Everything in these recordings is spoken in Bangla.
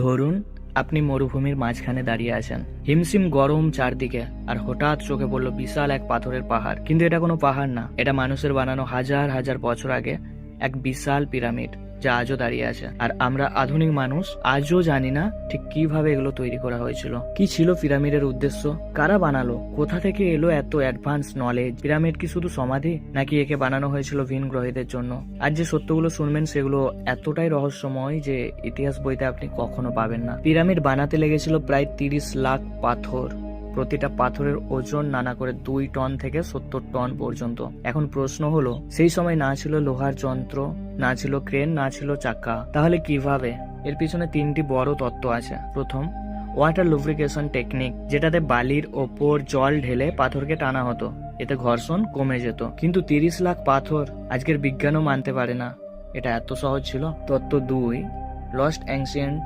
ধরুন আপনি মরুভূমির মাঝখানে দাঁড়িয়ে আছেন, হিমশিম গরম চারদিকে, আর হঠাৎ চোখে পড়লো বিশাল এক পাথরের পাহাড়। কিন্তু এটা কোনো পাহাড় না, এটা মানুষের বানানো হাজার হাজার বছর আগে এক বিশাল পিরামিড, যা আজও দাঁড়িয়ে আছে। আর আমরা আধুনিক মানুষ আজও জানি না ঠিক কিভাবে এগুলো তৈরি করা হয়েছিল, কি ছিল পিরামিডের উদ্দেশ্য, কারা বানালো, কোথা থেকে এলো এত অ্যাডভান্স নলেজ। পিরামিড কি শুধু সমাধি, নাকি একে বানানো হয়েছিল ভিন গ্রহীদের জন্য? আর যে সত্যগুলো শুনবেন সেগুলো এতটাই রহস্যময় যে ইতিহাস বইতে আপনি কখনো পাবেন না। পিরামিড বানাতে লেগেছিল প্রায় 30 লাখ পাথর। প্রতিটা পাথরের ওজন নানা করে 2 টন থেকে 70 টন পর্যন্ত। এখন প্রশ্ন হলো, সেই সময় না ছিল লোহার যন্ত্র, না ছিল ক্রেন, না ছিল চাকা, তাহলে কিভাবে? এর পিছনে 3টি বড় তত্ত্ব আছে। প্রথম, ওয়াটার লুব্রিকেশন টেকনিক, যেটাতে বালির ওপর জল ঢেলে পাথরকে টানা হতো, এতে ঘর্ষণ কমে যেত। কিন্তু 30 লাখ পাথর আজকের বিজ্ঞানও মানতে পারে না এটা এত সহজ ছিল। তত্ত্ব 2, লস্ট অ্যানসিয়েন্ট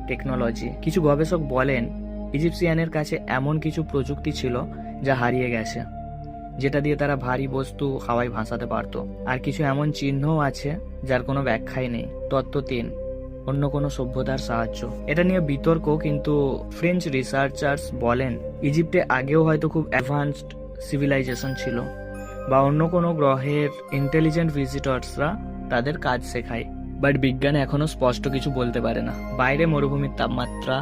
টেকনোলজি। কিছু গবেষক বলেন ইজিপসিয়ানের কাছে এমন কিছু প্রযুক্তি ছিল যা হারিয়ে গেছে, যেটা দিয়ে তারা ভারী বস্তু হাওয়ায় ভাসাতে পারত। আর কিছু এমন চিহ্নও আছে যার কোনো ব্যাখ্যাই নেই। তত্ত্ব 3, অন্য কোনো সভ্যতার সাহায্য। এটা নিয়ে বিতর্ক, কিন্তু ফ্রেঞ্চ রিসার্চার্স বলেন ইজিপ্টে আগেও হয়তো খুব অ্যাডভান্সড সিভিলাইজেশন ছিল, বা অন্য কোনো গ্রহের ইন্টেলিজেন্ট ভিজিটর্সরা তাদের কাজ শেখায়। বাট বিজ্ঞান এখনো স্পষ্ট কিছু বলতে পারে না। বাইরে মরুভূমির তাপমাত্রা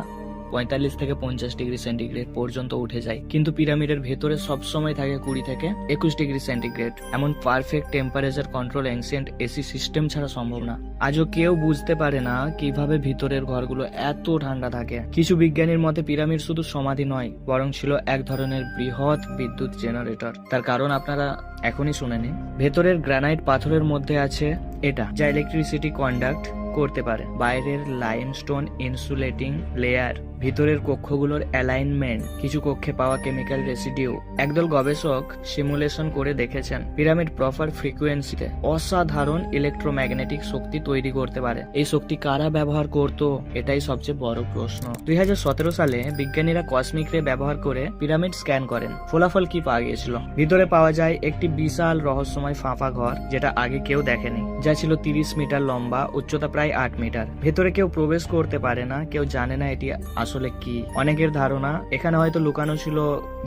45 থেকে 50 ডিগ্রি সেন্টিগ্রেড পর্যন্ত উঠে যায়, কিন্তু পিরামিডের ভেতরে সবসময় থাকে 20 থেকে 21 ডিগ্রি সেন্টিগ্রেড। এমন perfect temperature control ancient AC system ছাড়া সম্ভব না। আজও কেউ বুঝতে পারে না কিভাবে ভিতরের ঘরগুলো এত ঠান্ডা থাকে। কিছু বিজ্ঞানীর মতে পিরামিড শুধু সমাধি নয়, বরং ছিল এক ধরনের বৃহৎ বিদ্যুৎ জেনারেটর। তার কারণ আপনারা এখনই শুনে নিন। ভেতরের গ্রানাইট পাথরের মধ্যে আছে এটা, যা ইলেকট্রিসিটি কন্ডাক্ট করতে পারে। বাইরের লাইমস্টোন ইনসুলেটিং লেয়ার, ভিতরের কক্ষগুলোর অ্যালাইনমেন্ট, কিছু কক্ষে পাওয়া কেমিক্যাল রেসিডিউ। একদল গবেষক সিমুলেশন করে দেখেছেন পিরামিড প্রপার ফ্রিকোয়েন্সিতে অসাধারণ ইলেকট্রোম্যাগনেটিক শক্তি তৈরি করতে পারে। এই শক্তি কারা ব্যবহার করত, এটাই সবচেয়ে বড় প্রশ্ন। 2017 সালে বিজ্ঞানীরা কসমিক রে ব্যবহার করে পিরামিড স্ক্যান করেন। ফলাফল কি পাওয়া গিয়েছিল? ভিতরে পাওয়া যায় একটি বিশাল রহস্যময় ফাঁপা ঘর, যেটা আগে কেউ দেখেনি, যা ছিল 30 মিটার লম্বা, উচ্চতা প্রায় 8 মিটার। ভেতরে কেউ প্রবেশ করতে পারে না, কেউ জানে না এটি আসলে কি। অনেকের ধারণা এখানে হয়তো লুকানো ছিল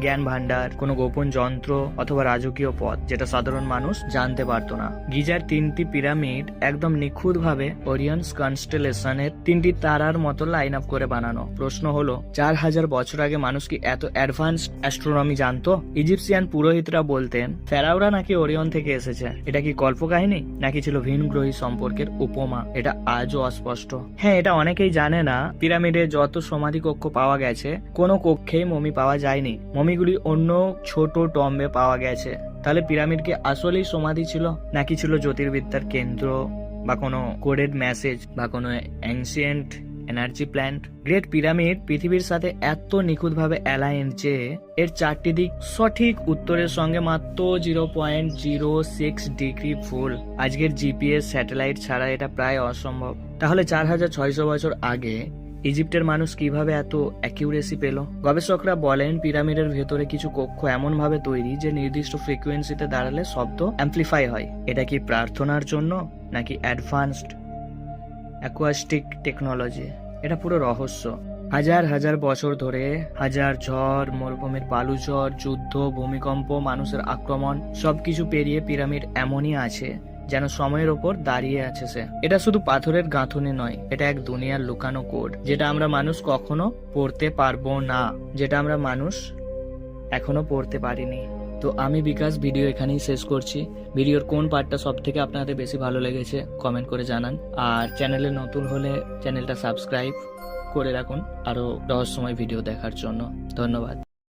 জ্ঞান ভান্ডার, কোনো গোপন যন্ত্র অথবা রাজকীয় পথ, যেটা সাধারণ মানুষ জানতে পারতো না। গিজার 3টি পিরামিড একদম নিখুঁত ভাবে ওরিয়ন্স কনস্টেলেশনের 3টি তারার মতো লাইন আপ করে বানানো। প্রশ্ন হলো, 4000 বছর আগে মানুষ কি এত অ্যাডভান্সড অ্যাস্ট্রোনমি জানতো? ইজিপসিয়ান পুরোহিতরা বলতেন ফেরাওরা নাকি ওরিয়ন থেকে এসেছে। এটা কি কল্পকাহিনী, নাকি ছিল ভিনগ্রহী সম্পর্কের উপমা? এটা আজও অস্পষ্ট। হ্যাঁ, এটা অনেকেই জানে না, পিরামিডে যত সমাধি কক্ষ পাওয়া গেছে, কোনো কক্ষেই মমি পাওয়া যায়নি। মমিগুলি অন্য ছোট টম্বে পাওয়া গেছে। তাহলে পিরামিড কি আসলেই সমাধি ছিল, নাকি ছিল জ্যোতির্বিদ্যার কেন্দ্র, বা কোনো কোডেড মেসেজ, বা কোনো ancient energy plant? Great pyramid পৃথিবীর সাথে এত নিখুঁতভাবে অ্যালাইন যে এর 4টি দিক সঠিক উত্তরের সঙ্গে মাত্র 0.06 ডিগ্রি ভুল। আজকের জিপিএস স্যাটেলাইট ছাড়া এটা প্রায় অসম্ভব। তাহলে 4600 বছর আগে ইজিপ্টের মানুষ কিভাবে এত অ্যাকিউরেসি পেল? গবেষকরা বলেন পিরামিডের ভেতরে কিছু কক্ষ এমন ভাবে তৈরি যে নির্দিষ্ট ফ্রিকোয়েন্সিতে দাঁড়ালে শব্দ অ্যাম্পলিফাই হয়। এটা কি প্রার্থনার জন্য, নাকি অ্যাডভান্সড অ্যাকুয়াস্টিক টেকনোলজি? এটা পুরো রহস্য। হাজার হাজার বছর ধরে হাজার ঝড়, মরুভূমির বালুচর, যুদ্ধ, ভূমিকম্প, মানুষের আক্রমণ, সবকিছু পেরিয়ে পিরামিড এমনই আছে যেন সময়ের ওপর দাঁড়িয়ে আছে সে। এটা শুধু পাথরের গাঁথনি নয়, এটা এক দুনিয়ার লুকানো কোড, যেটা আমরা মানুষ কখনো পড়তে পারবো না, যেটা আমরা মানুষ এখনো পড়তে পারিনি। তো আমি বিকাশ ভিডিও এখানেই শেষ করছি। ভিডিওর কোন পার্টটা সব থেকে আপনাদের বেশি ভালো লেগেছে কমেন্ট করে জানান। আর চ্যানেলে নতুন হলে চ্যানেলটা সাবস্ক্রাইব করে রাখুন আরো রহস্যময় ভিডিও দেখার জন্য। ধন্যবাদ।